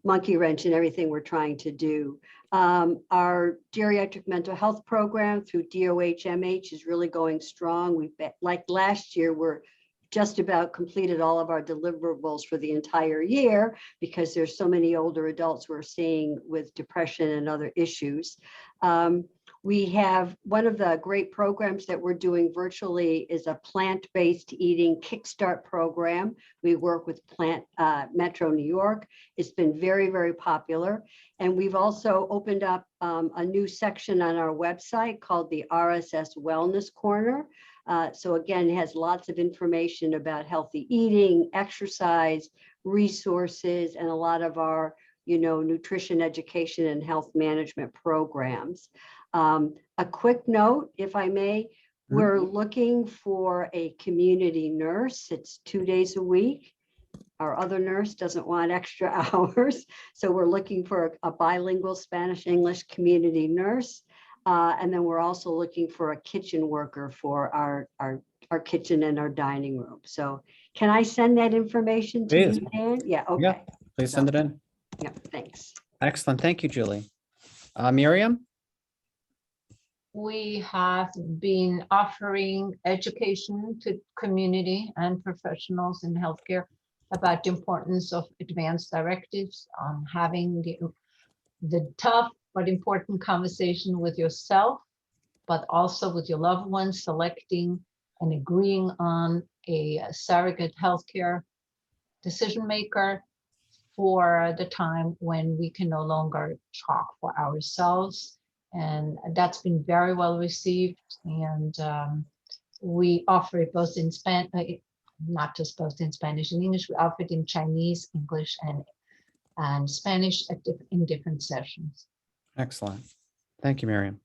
Speaker 1: monkey wrench in everything we're trying to do. Our geriatric mental health program through DOH-MH is really going strong. Like last year, we're just about completed all of our deliverables for the entire year because there's so many older adults we're seeing with depression and other issues. We have one of the great programs that we're doing virtually is a plant-based eating kickstart program. We work with Metro New York. It's been very, very popular. And we've also opened up a new section on our website called the RSS Wellness Corner. So again, it has lots of information about healthy eating, exercise, resources, and a lot of our, nutrition education and health management programs. A quick note, if I may, we're looking for a community nurse. It's 2 days a week. Our other nurse doesn't want extra hours. So we're looking for a bilingual Spanish-English community nurse. And then we're also looking for a kitchen worker for our kitchen and our dining room. So can I send that information to you, Dan? Yeah, okay.
Speaker 2: Yeah, please send it in.
Speaker 1: Yeah, thanks.
Speaker 2: Excellent. Thank you, Julie. Miriam?
Speaker 6: we have been offering education to community and professionals in healthcare about the importance of advanced directives, having the tough but important conversation with yourself, but also with your loved ones, selecting and agreeing on a surrogate healthcare decision maker for the time when we can no longer talk for ourselves. And that's been very well received. And we offer it both in Spanish, not just both in Spanish and English, we offer it in Chinese, English, and Spanish in different sessions.
Speaker 2: Excellent. Thank you, Miriam.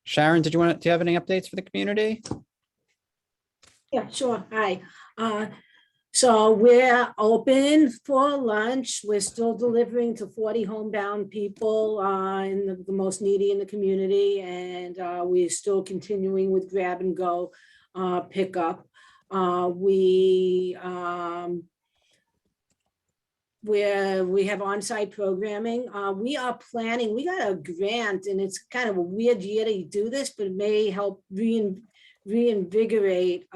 Speaker 2: Sharon, do you have any updates for the community?
Speaker 10: Yeah, sure. Hi. So we're open for lunch. We're still delivering to 40 homebound people in the most needy in the community. And we're still continuing with grab and go pickup. We have on-site programming. We are planning, we got a grant, and it's kind of a weird year to do this, but it may help reinvigorate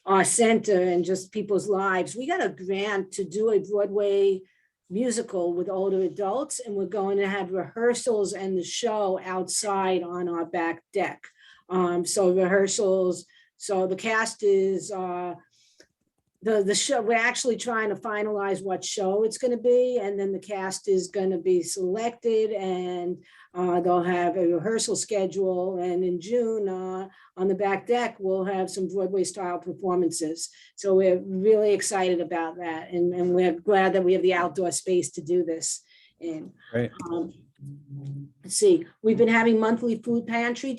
Speaker 10: our center and just people's lives. We got a grant to do a Broadway musical with older adults, and we're going to have rehearsals and the show outside on our back deck. So rehearsals, so the cast is, the show, we're actually trying to finalize what show it's going to be, and then the cast is going to be selected, and they'll have a rehearsal schedule, and in June on the back deck we'll have some Broadway style performances. So we're really excited about that, and we're glad that we have the outdoor space to do this in.
Speaker 2: Great.
Speaker 10: Let's see, we've been having monthly food pantry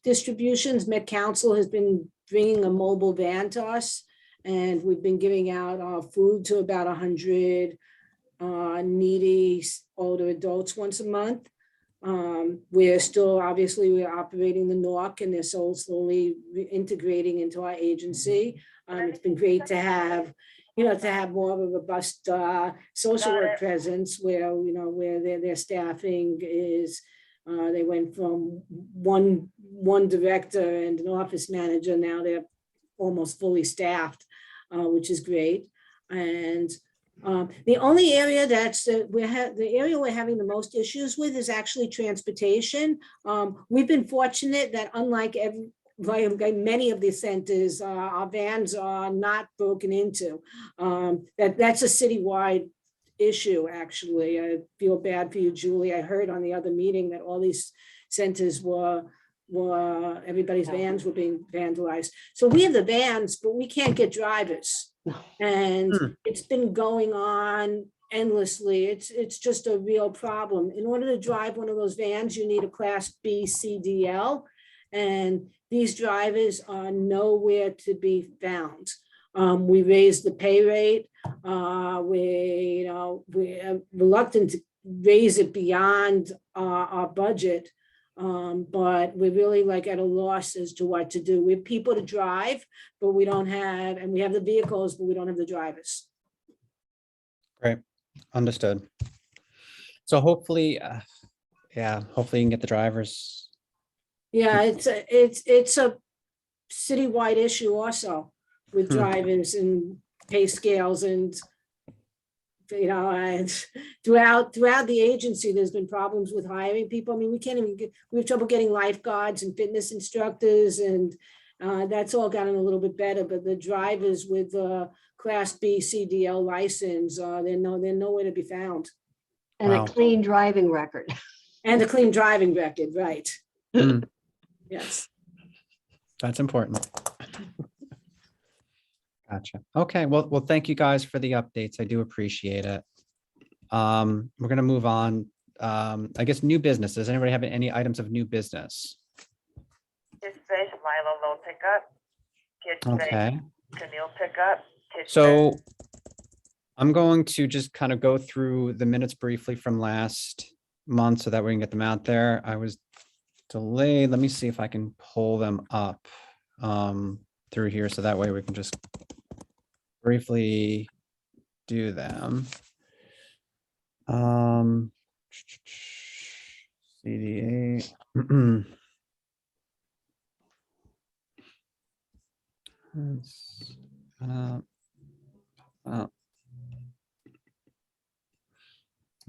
Speaker 10: distributions. Met Council has been bringing a mobile van to us, and we've been giving out food to about 100 needy older adults once a month. We're still, obviously, we're operating the NORC, and they're so slowly integrating into our agency. It's been great to have, to have more of a robust social work presence where, where their staffing is, they went from one director and an office manager, now they're almost fully staffed, which is great. And the only area the area we're having the most issues with is actually transportation. We've been fortunate that unlike many of the centers, our vans are not broken into. That's a citywide issue, actually. I feel bad for you, Julie. I heard on the other meeting that all these centers were everybody's vans were being vandalized. So we have the vans, but we can't get drivers. And it's been going on endlessly. It's just a real problem. In order to drive one of those vans, you need a Class B CDL, and these drivers are nowhere to be found. We raised the pay rate. We're reluctant to raise it beyond our budget. But we're really at a loss as to what to do. We have people to drive, but we don't have, and we have the vehicles, but we don't have the drivers.
Speaker 2: Great, understood. So hopefully, hopefully you can get the drivers.
Speaker 10: Yeah, it's a citywide issue also with drivers and pay scales, and and throughout the agency, there's been problems with hiring people. I mean, we have trouble getting lifeguards and fitness instructors, and that's all gotten a little bit better. But the drivers with Class B CDL license, they're nowhere to be found.
Speaker 1: And a clean driving record.
Speaker 10: And a clean driving record, right? Yes.
Speaker 2: That's important. Gotcha. Okay. Well, thank you guys for the updates. I do appreciate it. We're going to move on. I guess new business. Does anybody have any items of new business?
Speaker 14: Kids Bay, Milo loan pickup. Kids
Speaker 2: Okay.
Speaker 14: Bay, Camille pickup.
Speaker 2: So I'm going to just kind of go through the minutes briefly from last month so that we can get them out there. I was delayed. Let me see if I can pull them up through here so that way we can just briefly do them. CDA.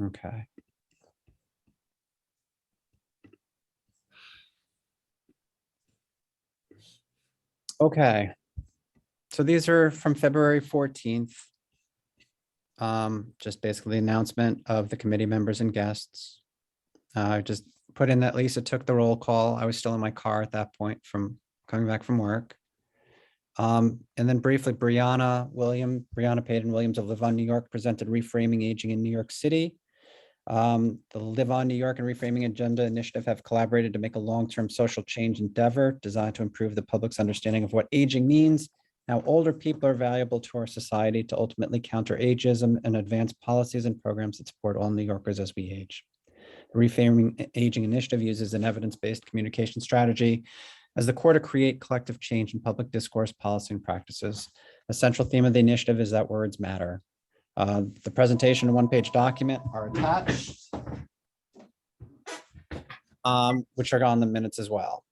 Speaker 2: Okay. Okay. So these are from February 14th. Just basically the announcement of the committee members and guests. I just put in that Lisa took the roll call. I was still in my car at that point from coming back from work. And then briefly, Brianna Payton Williams of Live on New York presented Reframing Aging in New York City. The Live on New York and Reframing Agenda Initiative have collaborated to make a long-term social change endeavor designed to improve the public's understanding of what aging means, how older people are valuable to our society to ultimately counter ageism and advance policies and programs that support all New Yorkers as we age. The Reframing Aging Initiative uses an evidence-based communication strategy as the core to create collective change in public discourse, policy, and practices. A central theme of the initiative is that words matter. The presentation and one-page document are attached, which are on the minutes as well.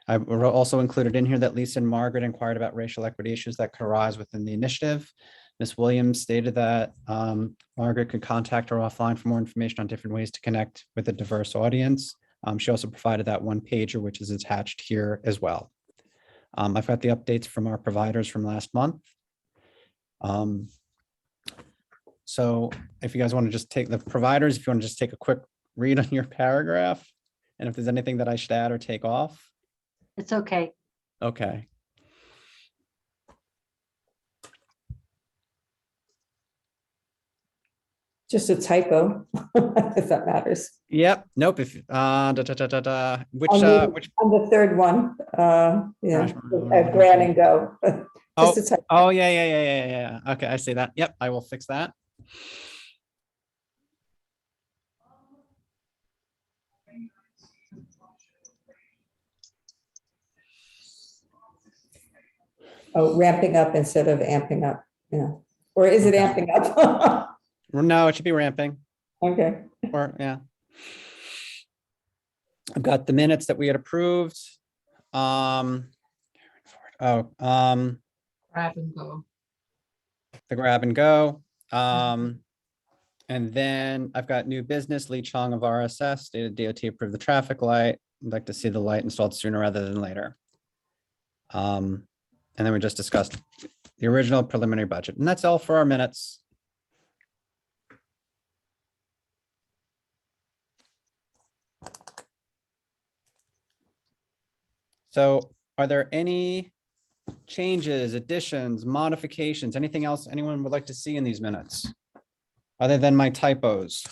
Speaker 2: I also included in here that Lisa and Margaret inquired about racial equity issues that could arise within the initiative. Ms. Williams stated that Margaret could contact her offline for more information on different ways to connect with a diverse audience. She also provided that one pager, which is attached here as well. I've got the updates from our providers from last month. So if you guys want to just take the providers, if you want to just take a quick read on your paragraph, and if there's anything that I should add or take off.
Speaker 1: It's okay.
Speaker 2: Okay.
Speaker 3: Just a typo, if that matters.
Speaker 2: Yep. Nope. If which
Speaker 3: On the third one, yeah, grant and go.
Speaker 2: Oh,
Speaker 3: Just a typo.
Speaker 2: oh yeah. Okay, I see that. Yep, I will fix that.
Speaker 3: Oh, ramping up instead of amping up, yeah. Or is it amping up?
Speaker 2: No, it should be ramping.
Speaker 3: Okay.
Speaker 2: Or yeah. I've got the minutes that we had approved.
Speaker 6: Grab and go.
Speaker 2: The grab and go. And then I've got new business. Lee Chong of RSS stated DOT approved the traffic light. I'd like to see the light installed sooner rather than later. And then we just discussed the original preliminary budget, and that's all for our minutes. So are there any changes, additions, modifications, anything else anyone would like to see in these minutes? Other than my typos?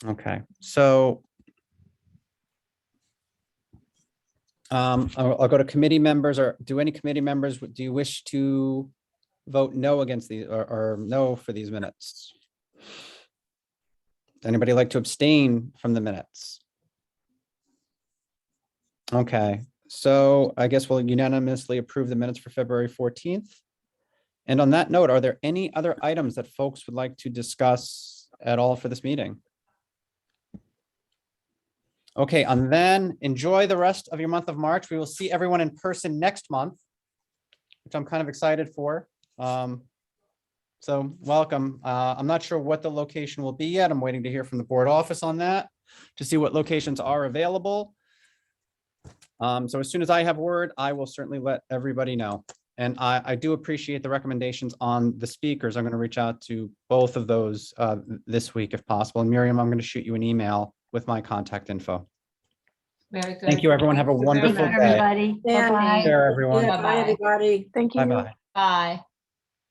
Speaker 2: Okay, so I'll go to committee members, or do any committee members, do you wish to vote no against these or no for these minutes? Anybody like to abstain from the minutes? Okay, so I guess we'll unanimously approve the minutes for February 14th. And on that note, are there any other items that folks would like to discuss at all for this meeting? Okay, and then enjoy the rest of your month of March. We will see everyone in person next month, which I'm kind of excited for. So welcome. I'm not sure what the location will be yet. I'm waiting to hear from the board office on that to see what locations are available. So as soon as I have word, I will certainly let everybody know. And I do appreciate the recommendations on the speakers. I'm going to reach out to both of those this week if possible. And Miriam, I'm going to shoot you an email with my contact info.
Speaker 6: Very good.
Speaker 2: Thank you, everyone. Have a wonderful day.
Speaker 1: Everybody.
Speaker 10: Yeah.
Speaker 1: Bye-bye.
Speaker 2: Take care, everyone.
Speaker 10: Bye, everybody.
Speaker 4: Thank you.
Speaker 2: Bye-bye.
Speaker 6: Bye.